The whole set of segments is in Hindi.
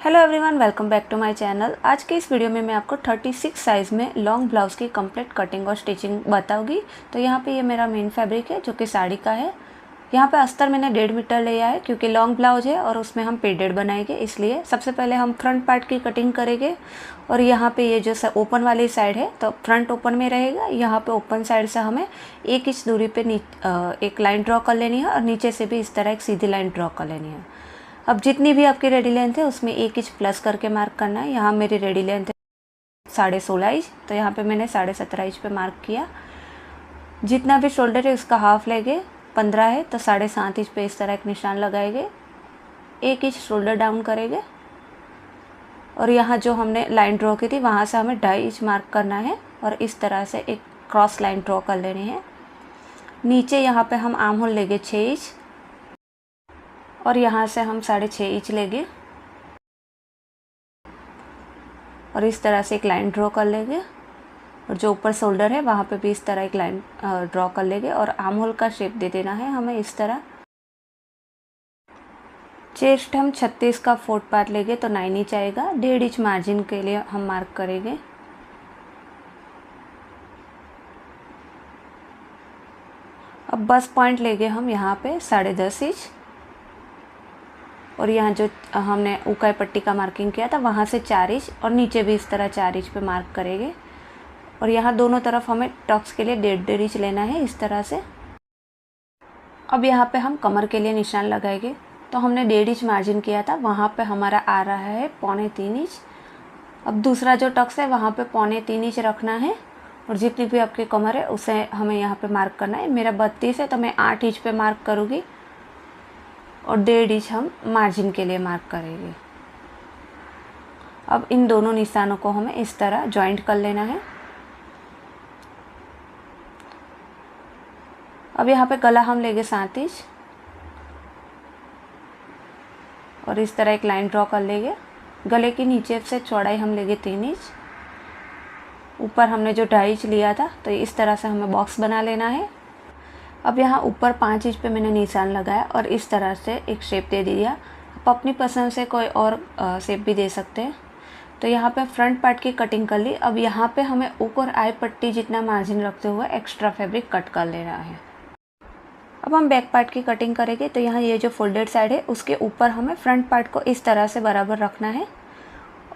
Hello everyone, welcome back to my channel. आज के इस वीडियो में मैं आपको 36 साइज़ में लॉन्ग ब्लाउज़ की कंप्लीट कटिंग और स्टिचिंग बताऊंगी। तो यहाँ पे ये मेरा मेन फैब्रिक है जो कि साड़ी का है। यहाँ पे अस्तर मैंने 1.5 मीटर लिया है क्योंकि लॉन्ग ब्लाउज है और उसमें हम पेडेड बनाएंगे, इसलिए सबसे पहले हम फ्रंट पार्ट की कटिंग करेंगे। और यहाँ पे ये जो ओपन वाली साइड है तो फ्रंट ओपन में रहेगा। यहाँ पे ओपन साइड से हमें 1 इंच दूरी पे एक लाइन ड्रॉ कर लेनी है और नीचे से भी इस तरह एक सीधी लाइन ड्रॉ कर लेनी है। अब जितनी भी आपकी रेडी लेंथ है उसमें 1 इंच प्लस करके मार्क करना है। यहाँ मेरी रेडी लेंथ है 16.5 इंच, तो यहाँ पे मैंने 17.5 इंच पे मार्क किया। जितना भी शोल्डर है उसका हाफ लेंगे, 15 है तो 7.5 इंच पे इस तरह एक निशान लगाएंगे। 1 इंच शोल्डर डाउन करेंगे और यहाँ जो हमने लाइन ड्रॉ की थी वहाँ से हमें 2.5 इंच मार्क करना है और इस तरह से एक क्रॉस लाइन ड्रॉ कर लेनी है। नीचे यहाँ पे हम आर्म होल लेंगे 6 इंच और यहाँ से हम 6.5 इंच लेंगे और इस तरह से एक लाइन ड्रॉ कर लेंगे। और जो ऊपर शोल्डर है वहाँ पे भी इस तरह एक लाइन ड्रॉ कर लेंगे और आर्म होल का शेप दे देना है हमें इस तरह। चेस्ट हम 36 का 4 पार्ट लेंगे तो 9 इंच आएगा। 1.5 इंच मार्जिन के लिए हम मार्क करेंगे। अब बस पॉइंट लेंगे हम यहाँ पे 10.5 इंच और यहाँ जो हमने उकाई पट्टी का मार्किंग किया था वहाँ से 4 इंच और नीचे भी इस तरह 4 इंच पे मार्क करेंगे। और यहाँ दोनों तरफ हमें टक्स के लिए 1.5 इंच लेना है इस तरह से। अब यहाँ पे हम कमर के लिए निशान लगाएंगे। तो हमने 1.5 इंच मार्जिन किया था, वहाँ पे हमारा आ रहा है 3.25 इंच। अब दूसरा जो टक्स है वहाँ पे 3.25 इंच रखना है और जितनी भी आपकी कमर है उसे हमें यहाँ पे मार्क करना है। मेरा 32 है तो मैं 8 इंच पे मार्क करूँगी और 1.5 इंच हम मार्जिन के लिए मार्क करेंगे। अब इन दोनों निशानों को हमें इस तरह जॉइंट कर लेना है। अब यहाँ पे गला हम लेंगे 7 इंच और इस तरह एक लाइन ड्रॉ कर लेंगे। गले की नीचे से चौड़ाई हम लेंगे 3 इंच। ऊपर हमने जो 2.5 इंच लिया था तो इस तरह से हमें बॉक्स बना लेना है। अब यहाँ ऊपर 5 इंच पे मैंने निशान लगाया और इस तरह से एक शेप दे दिया। आप अपनी पसंद से कोई और शेप भी दे सकते हैं। तो यहाँ पे फ्रंट पार्ट की कटिंग कर ली। अब यहाँ पे हमें ऊक और आई पट्टी जितना मार्जिन रखते हुए एक्स्ट्रा फैब्रिक कट कर लेना है। अब हम बैक पार्ट की कटिंग करेंगे। तो यहाँ ये जो फोल्डेड साइड है उसके ऊपर हमें फ्रंट पार्ट को इस तरह से बराबर रखना है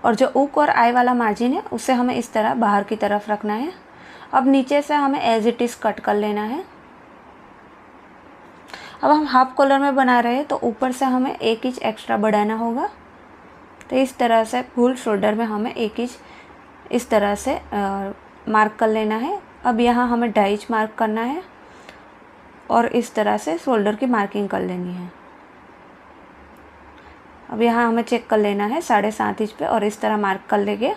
और जो ऊक और आई वाला मार्जिन है उसे हमें इस तरह बाहर की तरफ रखना है। अब नीचे से हमें एज इट इज़ कट कर लेना है। अब हम हाफ कॉलर में बना रहे हैं तो ऊपर से हमें 1 इंच एक्स्ट्रा बढ़ाना होगा। तो इस तरह से फुल शोल्डर में हमें 1 इंच इस तरह से मार्क कर लेना है। अब यहाँ हमें 2.5 इंच मार्क करना है और इस तरह से शोल्डर की मार्किंग कर लेनी है। अब यहाँ हमें चेक कर लेना है 7.5 इंच पे और इस तरह मार्क कर लेंगे।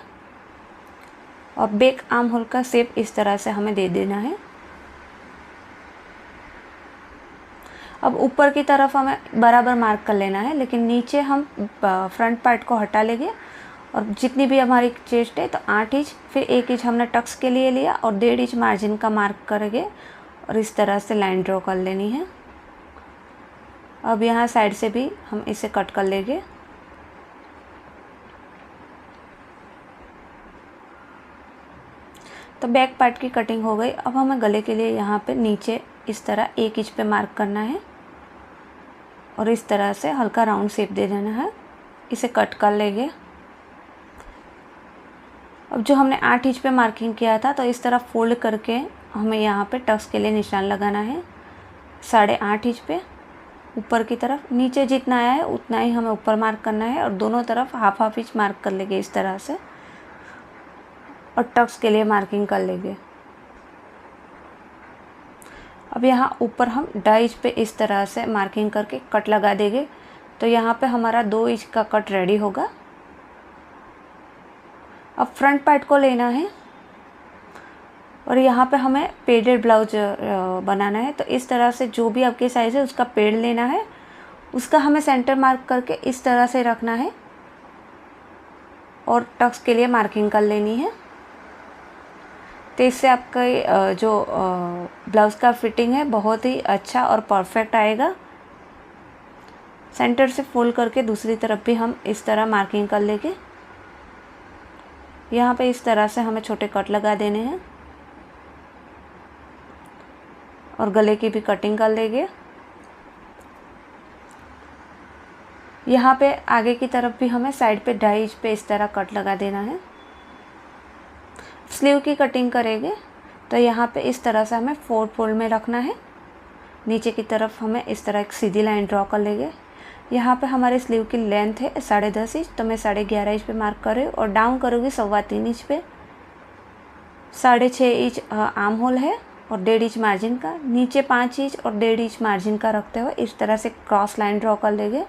और बैक आर्म होल का शेप इस तरह से हमें दे देना है। अब ऊपर की तरफ हमें बराबर मार्क कर लेना है, लेकिन नीचे हम फ्रंट पार्ट को हटा लेंगे और जितनी भी हमारी चेस्ट है तो 8 इंच, फिर 1 इंच हमने टक्स के लिए लिया और 1.5 इंच मार्जिन का मार्क करेंगे और इस तरह से लाइन ड्रॉ कर लेनी है। अब यहाँ साइड से भी हम इसे कट कर लेंगे। तो बैक पार्ट की कटिंग हो गई। अब हमें गले के लिए यहाँ पे नीचे इस तरह 1 इंच पे मार्क करना है और इस तरह से हल्का राउंड शेप दे देना है। इसे कट कर लेंगे। अब जो हमने 8 इंच पे मार्किंग किया था तो इस तरह फोल्ड करके हमें यहाँ पे टक्स के लिए निशान लगाना है 8.5 इंच पे ऊपर की तरफ। नीचे जितना आया है उतना ही हमें ऊपर मार्क करना है और दोनों तरफ हाफ इंच मार्क कर लेंगे इस तरह से और टक्स के लिए मार्किंग कर लेंगे। अब यहाँ ऊपर हम 2.5 इंच पे इस तरह से मार्किंग करके कट लगा देंगे। तो यहाँ पे हमारा 2 इंच का कट रेडी होगा। अब फ्रंट पार्ट को लेना है और यहाँ पे हमें पेडेड ब्लाउज बनाना है। तो इस तरह से जो भी आपकी साइज़ है उसका पेड़ लेना है, उसका हमें सेंटर मार्क करके इस तरह से रखना है और टक्स के लिए मार्किंग कर लेनी है। तो इससे आपका जो ब्लाउज़ का फिटिंग है बहुत ही अच्छा और परफेक्ट आएगा। सेंटर से फोल्ड करके दूसरी तरफ भी हम इस तरह मार्किंग कर लेंगे। यहाँ पे इस तरह से हमें छोटे कट लगा देने हैं और गले की भी कटिंग कर लेंगे। यहाँ पे आगे की तरफ भी हमें साइड पे 2.5 इंच पे इस तरह कट लगा देना है। स्लीव की कटिंग करेंगे तो यहाँ पे इस तरह से हमें 4 फोल्ड में रखना है। नीचे की तरफ हमें इस तरह एक सीधी लाइन ड्रॉ कर लेंगे। यहाँ पे हमारे स्लीव की लेंथ है 10.5 इंच, तो मैं 11.5 इंच पे मार्क कर रही हूँ और डाउन करूँगी 3.25 इंच पे। 6.5 इंच आर्म होल है और 1.5 इंच मार्जिन का, नीचे 5 इंच और 1.5 इंच मार्जिन का रखते हुए इस तरह से क्रॉस लाइन ड्रॉ कर लेंगे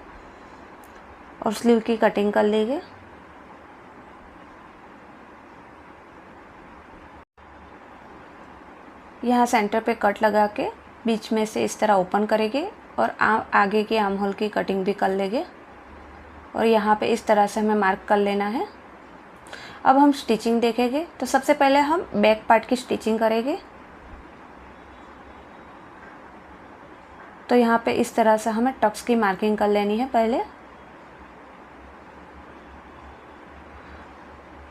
और स्लीव की कटिंग कर लेंगे। यहाँ सेंटर पे कट लगा के बीच में से इस तरह ओपन करेंगे और आगे के आर्म होल की कटिंग भी कर लेंगे और यहाँ पे इस तरह से हमें मार्क कर लेना है। अब हम स्टिचिंग देखेंगे तो सबसे पहले हम बैक पार्ट की स्टिचिंग करेंगे। तो यहाँ पे इस तरह से हमें टक्स की मार्किंग कर लेनी है पहले।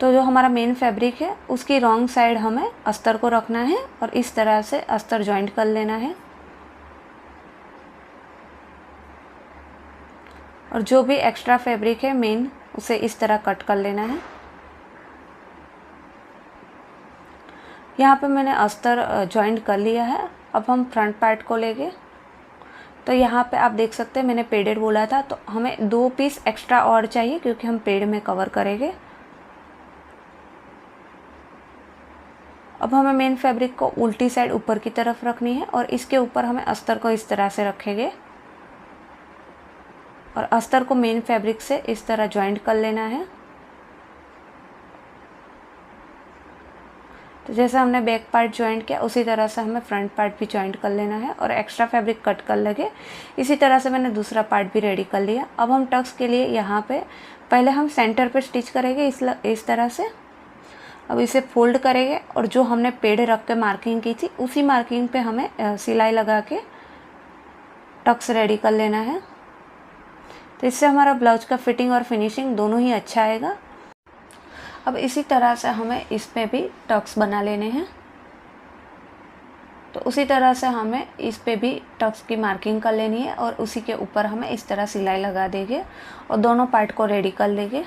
तो जो हमारा मेन फैब्रिक है उसकी रॉन्ग साइड हमें अस्तर को रखना है और इस तरह से अस्तर जॉइंट कर लेना है और जो भी एक्स्ट्रा फैब्रिक है मेन उसे इस तरह कट कर लेना है। यहाँ पे मैंने अस्तर जॉइंट कर लिया है। अब हम फ्रंट पार्ट को लेंगे। तो यहाँ पे आप देख सकते हैं मैंने पेडेड बोला था, तो हमें 2 पीस एक्स्ट्रा और चाहिए क्योंकि हम पेड़ में कवर करेंगे। अब हमें मेन फैब्रिक को उल्टी साइड ऊपर की तरफ रखनी है और इसके ऊपर हमें अस्तर को इस तरह से रखेंगे और अस्तर को मेन फैब्रिक से इस तरह जॉइंट कर लेना है। तो जैसे हमने बैक पार्ट जॉइंट किया उसी तरह से हमें फ्रंट पार्ट भी जॉइंट कर लेना है और एक्स्ट्रा फैब्रिक कट कर लगे। इसी तरह से मैंने दूसरा पार्ट भी रेडी कर लिया। अब हम टक्स के लिए यहाँ पे पहले हम सेंटर पे स्टिच करेंगे इस तरह से। अब इसे फोल्ड करेंगे और जो हमने पेड़ रख के मार्किंग की थी उसी मार्किंग पे हमें सिलाई लगा के टक्स रेडी कर लेना है। तो इससे हमारा ब्लाउज का फिटिंग और फिनिशिंग दोनों ही अच्छा आएगा। अब इसी तरह से हमें इस पे भी टक्स बना लेने हैं। तो उसी तरह से हमें इस पे भी टक्स की मार्किंग कर लेनी है और उसी के ऊपर हमें इस तरह सिलाई लगा देंगे और दोनों पार्ट को रेडी कर लेंगे।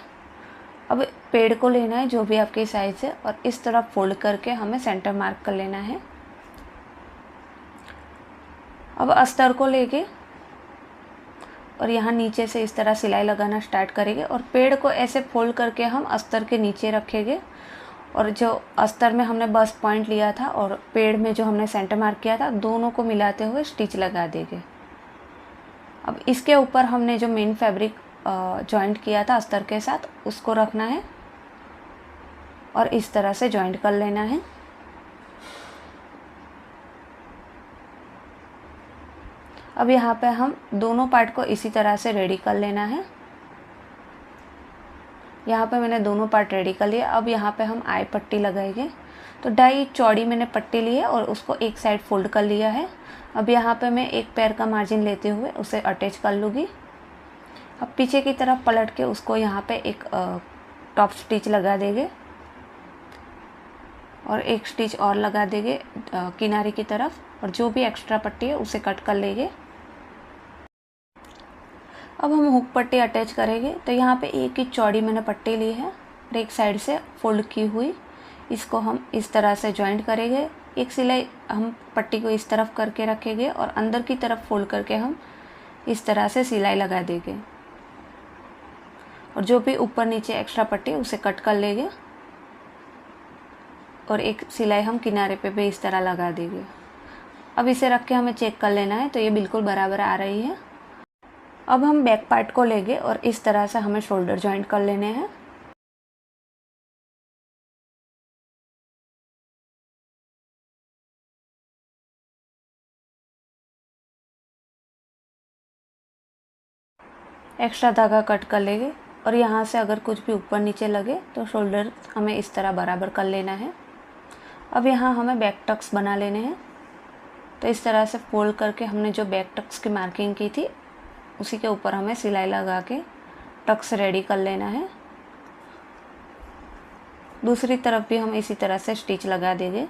अब पेड़ को लेना है जो भी आपकी साइज़ है और इस तरह फोल्ड करके हमें सेंटर मार्क कर लेना है। अब अस्तर को लेके और यहाँ नीचे से इस तरह सिलाई लगाना स्टार्ट करेंगे और पेड़ को ऐसे फोल्ड करके हम अस्तर के नीचे रखेंगे और जो अस्तर में हमने बस्ट पॉइंट लिया था और पेड़ में जो हमने सेंटर मार्क किया था दोनों को मिलाते हुए स्टिच लगा देंगे। अब इसके ऊपर हमने जो मेन फैब्रिक जॉइंट किया था अस्तर के साथ उसको रखना है और इस तरह से जॉइंट कर लेना है। अब यहाँ पे हम दोनों पार्ट को इसी तरह से रेडी कर लेना है। यहाँ पे मैंने दोनों पार्ट रेडी कर लिया। अब यहाँ पे हम आई पट्टी लगाएंगे। तो 2.5 इंच चौड़ी मैंने पट्टी ली है और उसको एक साइड फोल्ड कर लिया है। अब यहाँ पे मैं एक पैर का मार्जिन लेते हुए उसे अटैच कर लूँगी। अब पीछे की तरफ पलट के उसको यहाँ पे एक टॉप स्टिच लगा देंगे और एक स्टिच और लगा देंगे किनारे की तरफ और जो भी एक्स्ट्रा पट्टी है उसे कट कर लेंगे। अब हम हुक पट्टी अटैच करेंगे। तो यहाँ पे 1 इंच चौड़ी मैंने पट्टी ली है और एक साइड से फोल्ड की हुई इसको हम इस तरह से जॉइंट करेंगे। एक सिलाई हम पट्टी को इस तरफ करके रखेंगे और अंदर की तरफ फोल्ड करके हम इस तरह से सिलाई लगा देंगे और जो भी ऊपर नीचे एक्स्ट्रा पट्टी उसे कट कर लेंगे और एक सिलाई हम किनारे पे भी इस तरह लगा देंगे। अब इसे रख के हमें चेक कर लेना है तो ये बिल्कुल बराबर आ रही है। अब हम बैक पार्ट को लेंगे और इस तरह से हमें शोल्डर जॉइंट कर लेने हैं। एक्स्ट्रा धागा कट कर लेंगे और यहाँ से अगर कुछ भी ऊपर नीचे लगे तो शोल्डर हमें इस तरह बराबर कर लेना है। अब यहाँ हमें बैक टक्स बना लेने हैं। तो इस तरह से फोल्ड करके हमने जो बैक टक्स की मार्किंग की थी उसी के ऊपर हमें सिलाई लगा के टक्स रेडी कर लेना है। दूसरी तरफ भी हम इसी तरह से स्टिच लगा देंगे।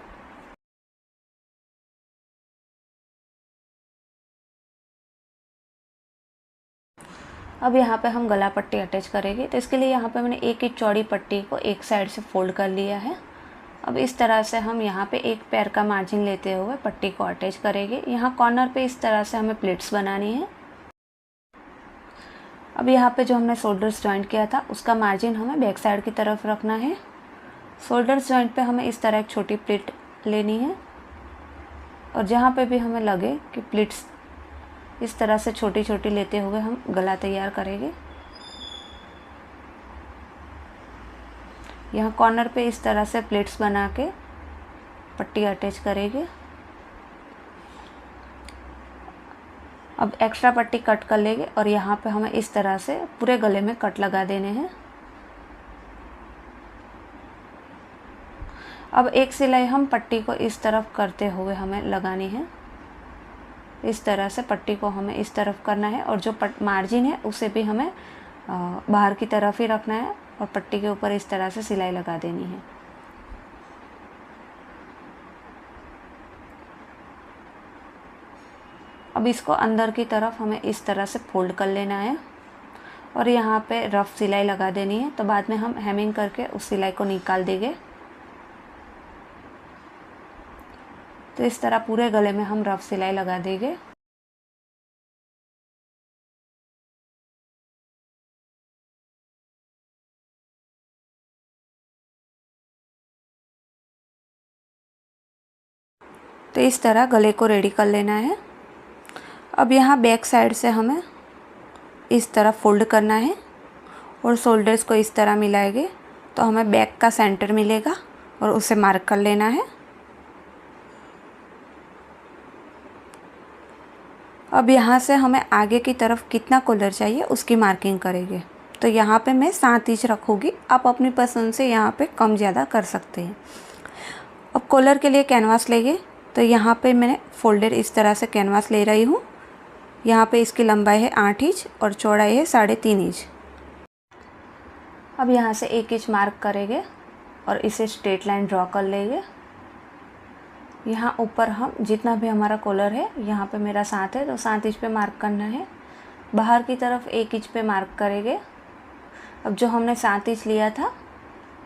अब यहाँ पे हम गला पट्टी अटैच करेंगे, तो इसके लिए यहाँ पे मैंने 1 इंच चौड़ी पट्टी को एक साइड से फोल्ड कर लिया है। अब इस तरह से हम यहाँ पे एक पैर का मार्जिन लेते हुए पट्टी को अटैच करेंगे। यहाँ कॉर्नर पे इस तरह से हमें प्लिट्स बनानी है। अब यहाँ पे जो हमने शोल्डर्स जॉइंट किया था उसका मार्जिन हमें बैक साइड की तरफ रखना है। शोल्डर्स जॉइंट पे हमें इस तरह एक छोटी प्लिट लेनी है और जहाँ पे भी हमें लगे कि प्लिट्स इस तरह से छोटी छोटी लेते हुए हम गला तैयार करेंगे। यहाँ कॉर्नर पे इस तरह से प्लेट्स बना के पट्टी अटैच करेंगे। अब एक्स्ट्रा पट्टी कट कर लेंगे और यहाँ पे हमें इस तरह से पूरे गले में कट लगा देने हैं। अब एक सिलाई हम पट्टी को इस तरफ करते हुए हमें लगानी है। इस तरह से पट्टी को हमें इस तरफ करना है और जो मार्जिन है उसे भी हमें बाहर की तरफ ही रखना है और पट्टी के ऊपर इस तरह से सिलाई लगा देनी है। अब इसको अंदर की तरफ हमें इस तरह से फोल्ड कर लेना है और यहाँ पे रफ सिलाई लगा देनी है, तो बाद में हम हेमिंग करके उस सिलाई को निकाल देंगे। तो इस तरह पूरे गले में हम रफ सिलाई लगा देंगे। तो इस तरह गले को रेडी कर लेना है। अब यहाँ बैक साइड से हमें इस तरह फोल्ड करना है और शोल्डर्स को इस तरह मिलाएंगे तो हमें बैक का सेंटर मिलेगा और उसे मार्क कर लेना है। अब यहाँ से हमें आगे की तरफ कितना कॉलर चाहिए उसकी मार्किंग करेंगे। तो यहाँ पे मैं 7 इंच रखूँगी, आप अपनी पसंद से यहाँ पे कम ज़्यादा कर सकते हैं। अब कॉलर के लिए कैनवास लेंगे, तो यहाँ पे मैंने फोल्डर इस तरह से कैनवास ले रही हूँ। यहाँ पे इसकी लंबाई है 8 इंच और चौड़ाई है 3.5 इंच। अब यहाँ से 1 इंच मार्क करेंगे और इसे स्ट्रेट लाइन ड्रॉ कर लेंगे। यहाँ ऊपर हम जितना भी हमारा कॉलर है, यहाँ पे मेरा 7 है तो 7 इंच पे मार्क करना है। बाहर की तरफ 1 इंच पे मार्क करेंगे। अब जो हमने 7 इंच लिया था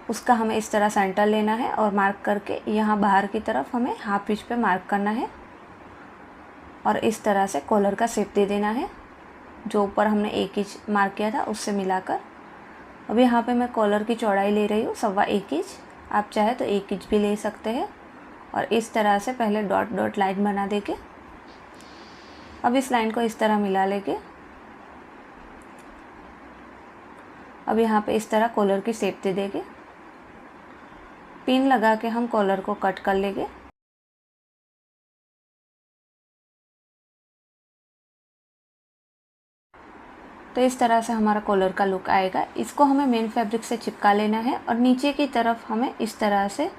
उसका हमें इस तरह सेंटर लेना है और मार्क करके यहाँ बाहर की तरफ हमें हाफ इंच पे मार्क करना है और इस तरह से कॉलर का शेप दे देना है। जो ऊपर हमने 1 इंच मार्क किया था उससे मिलाकर। अब यहाँ पे मैं कॉलर की चौड़ाई ले रही हूँ 1.25 इंच, आप चाहे तो 1 इंच भी ले सकते हैं। और इस तरह से पहले डॉट डॉट लाइन बना देके अब इस लाइन को इस तरह मिला लेके अब यहाँ पे इस तरह कॉलर की शेप दे देंगे। पिन लगा के हम कॉलर को कट कर लेंगे। तो इस तरह से हमारा कॉलर का लुक आएगा। इसको हमें मेन फैब्रिक से चिपका लेना है और नीचे की तरफ हमें इस तरह से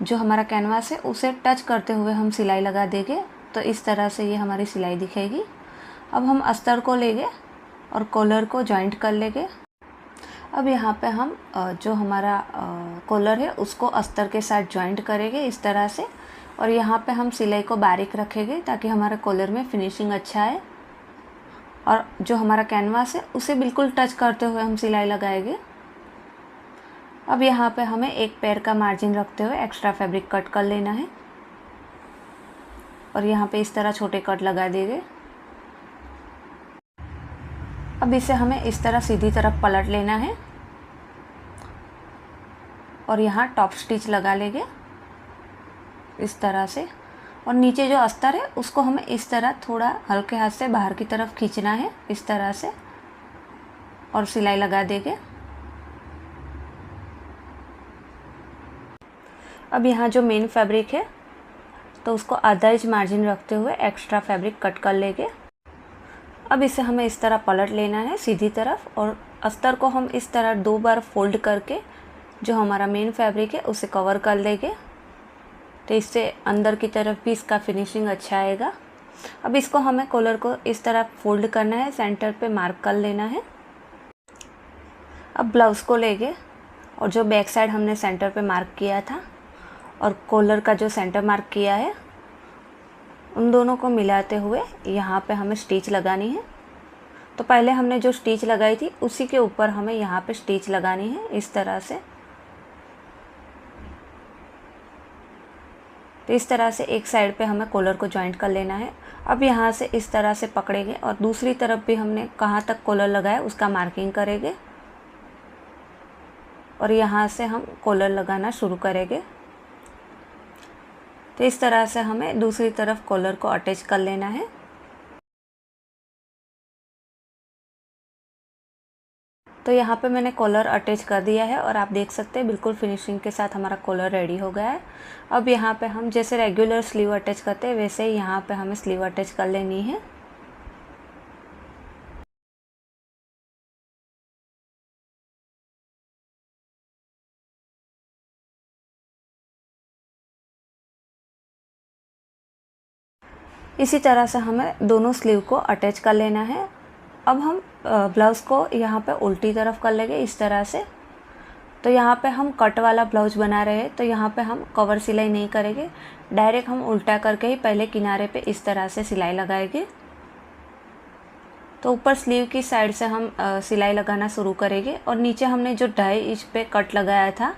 जो हमारा कैनवास है उसे टच करते हुए हम सिलाई लगा देंगे। तो इस तरह से ये हमारी सिलाई दिखेगी। अब हम अस्तर को लेंगे और कॉलर को जॉइंट कर लेंगे। अब यहाँ पे हम जो हमारा कॉलर है उसको अस्तर के साथ जॉइंट करेंगे इस तरह से, और यहाँ पे हम सिलाई को बारीक रखेंगे ताकि हमारे कॉलर में फिनिशिंग अच्छा है। और जो हमारा कैनवास है उसे बिल्कुल टच करते हुए हम सिलाई लगाएंगे। अब यहाँ पे हमें एक पैर का मार्जिन रखते हुए एक्स्ट्रा फैब्रिक कट कर लेना है और यहाँ पे इस तरह छोटे कट लगा देंगे। अब इसे हमें इस तरह सीधी तरफ पलट लेना है और यहाँ टॉप स्टिच लगा लेंगे इस तरह से। और नीचे जो अस्तर है उसको हमें इस तरह थोड़ा हल्के हाथ से बाहर की तरफ खींचना है इस तरह से और सिलाई लगा देंगे। अब यहाँ जो मेन फैब्रिक है तो उसको आधा इंच मार्जिन रखते हुए एक्स्ट्रा फैब्रिक कट कर लेंगे। अब इसे हमें इस तरह पलट लेना है सीधी तरफ और अस्तर को हम इस तरह 2 बार फोल्ड करके जो हमारा मेन फैब्रिक है उसे कवर कर लेंगे। तो इससे अंदर की तरफ भी इसका फिनिशिंग अच्छा आएगा। अब इसको हमें कॉलर को इस तरह फोल्ड करना है, सेंटर पे मार्क कर लेना है। अब ब्लाउज़ को लेंगे और जो बैक साइड हमने सेंटर पे मार्क किया था और कॉलर का जो सेंटर मार्क किया है, उन दोनों को मिलाते हुए यहाँ पे हमें स्टिच लगानी है। तो पहले हमने जो स्टिच लगाई थी उसी के ऊपर हमें यहाँ पे स्टिच लगानी है इस तरह से। तो इस तरह से एक साइड पे हमें कॉलर को जॉइंट कर लेना है। अब यहाँ से इस तरह से पकड़ेंगे और दूसरी तरफ भी हमने कहाँ तक कॉलर लगाया उसका मार्किंग करेंगे और यहाँ से हम कॉलर लगाना शुरू करेंगे। तो इस तरह से हमें दूसरी तरफ कॉलर को अटैच कर लेना है। तो यहाँ पे मैंने कॉलर अटैच कर दिया है और आप देख सकते हैं बिल्कुल फिनिशिंग के साथ हमारा कॉलर रेडी हो गया है। अब यहाँ पे हम जैसे रेगुलर स्लीव अटैच करते हैं वैसे ही यहाँ पे हमें स्लीव अटैच कर लेनी है। इसी तरह से हमें दोनों स्लीव को अटैच कर लेना है। अब हम ब्लाउज़ को यहाँ पे उल्टी तरफ कर लेंगे इस तरह से। तो यहाँ पे हम कट वाला ब्लाउज बना रहे हैं, तो यहाँ पे हम कवर सिलाई नहीं करेंगे, डायरेक्ट हम उल्टा करके ही पहले किनारे पे इस तरह से सिलाई लगाएंगे। तो ऊपर स्लीव की साइड से हम सिलाई लगाना शुरू करेंगे और नीचे हमने जो 2.5 इंच पे कट लगाया था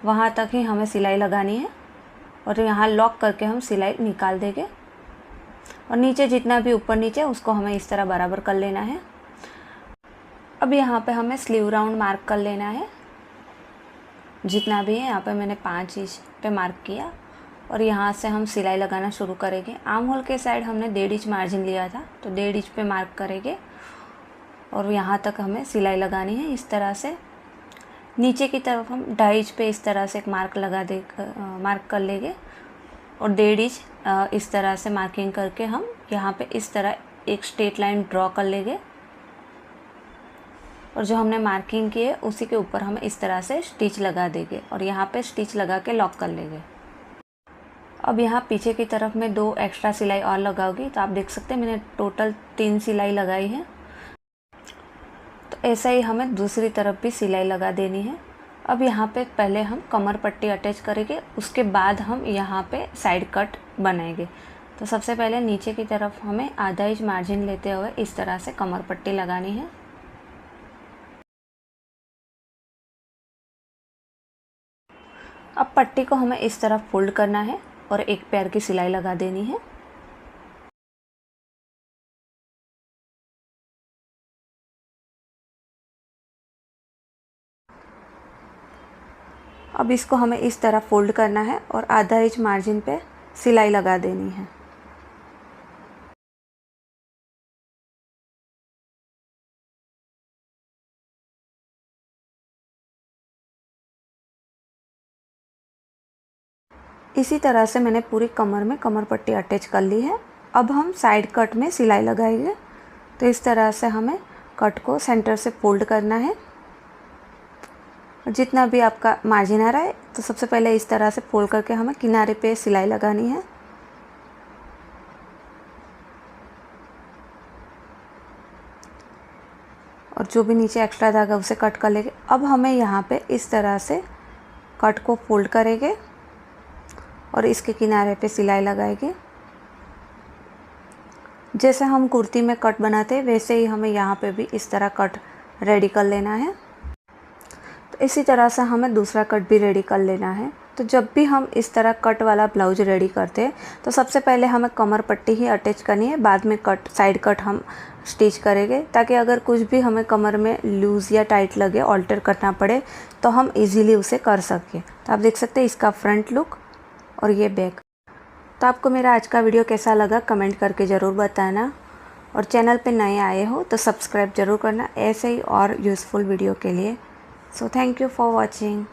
वहाँ तक ही हमें सिलाई लगानी है और यहाँ लॉक करके हम सिलाई निकाल देंगे और नीचे जितना भी ऊपर नीचे उसको हमें इस तरह बराबर कर लेना है। अब यहाँ पे हमें स्लीव राउंड मार्क कर लेना है, जितना भी है। यहाँ पे मैंने 5 इंच पे मार्क किया और यहाँ से हम सिलाई लगाना शुरू करेंगे। आर्म होल के साइड हमने 1.5 इंच मार्जिन लिया था, तो 1.5 इंच पे मार्क करेंगे और यहाँ तक हमें सिलाई लगानी है इस तरह से। नीचे की तरफ हम 2.5 इंच पे इस तरह से एक मार्क मार्क कर लेंगे और 1.5 इंच इस तरह से मार्किंग करके हम यहाँ पे इस तरह एक स्ट्रेट लाइन ड्रॉ कर लेंगे और जो हमने मार्किंग की है उसी के ऊपर हम इस तरह से स्टिच लगा देंगे और यहाँ पे स्टिच लगा के लॉक कर लेंगे। अब यहाँ पीछे की तरफ में 2 एक्स्ट्रा सिलाई और लगाऊंगी, तो आप देख सकते हैं मैंने टोटल 3 सिलाई लगाई है। तो ऐसा ही हमें दूसरी तरफ भी सिलाई लगा देनी है। अब यहाँ पे पहले हम कमर पट्टी अटैच करेंगे, उसके बाद हम यहाँ पे साइड कट बनाएंगे। तो सबसे पहले नीचे की तरफ हमें आधा इंच मार्जिन लेते हुए इस तरह से कमर पट्टी लगानी है। अब पट्टी को हमें इस तरफ फोल्ड करना है और एक पैर की सिलाई लगा देनी है। अब इसको हमें इस तरह फोल्ड करना है और आधा इंच मार्जिन पे सिलाई लगा देनी है। इसी तरह से मैंने पूरी कमर में कमर पट्टी अटैच कर ली है। अब हम साइड कट में सिलाई लगाएंगे। तो इस तरह से हमें कट को सेंटर से फोल्ड करना है और जितना भी आपका मार्जिन आ रहा है तो सबसे पहले इस तरह से फोल्ड करके हमें किनारे पे सिलाई लगानी है। और जो भी नीचे एक्स्ट्रा धागा उसे कट कर लेंगे। अब हमें यहाँ पे इस तरह से कट को फोल्ड करेंगे और इसके किनारे पे सिलाई लगाएंगे। जैसे हम कुर्ती में कट बनाते हैं वैसे ही हमें यहाँ पे भी इस तरह कट रेडी कर लेना है। तो इसी तरह से हमें दूसरा कट भी रेडी कर लेना है। तो जब भी हम इस तरह कट वाला ब्लाउज रेडी करते हैं तो सबसे पहले हमें कमर पट्टी ही अटैच करनी है, बाद में साइड कट हम स्टिच करेंगे, ताकि अगर कुछ भी हमें कमर में लूज़ या टाइट लगे, ऑल्टर करना पड़े तो हम इजीली उसे कर सकें। तो आप देख सकते हैं इसका फ्रंट लुक और ये बैक। तो आपको मेरा आज का वीडियो कैसा लगा कमेंट करके ज़रूर बताना और चैनल पे नए आए हो तो सब्सक्राइब ज़रूर करना ऐसे ही और यूज़फुल वीडियो के लिए। So thank you for watching.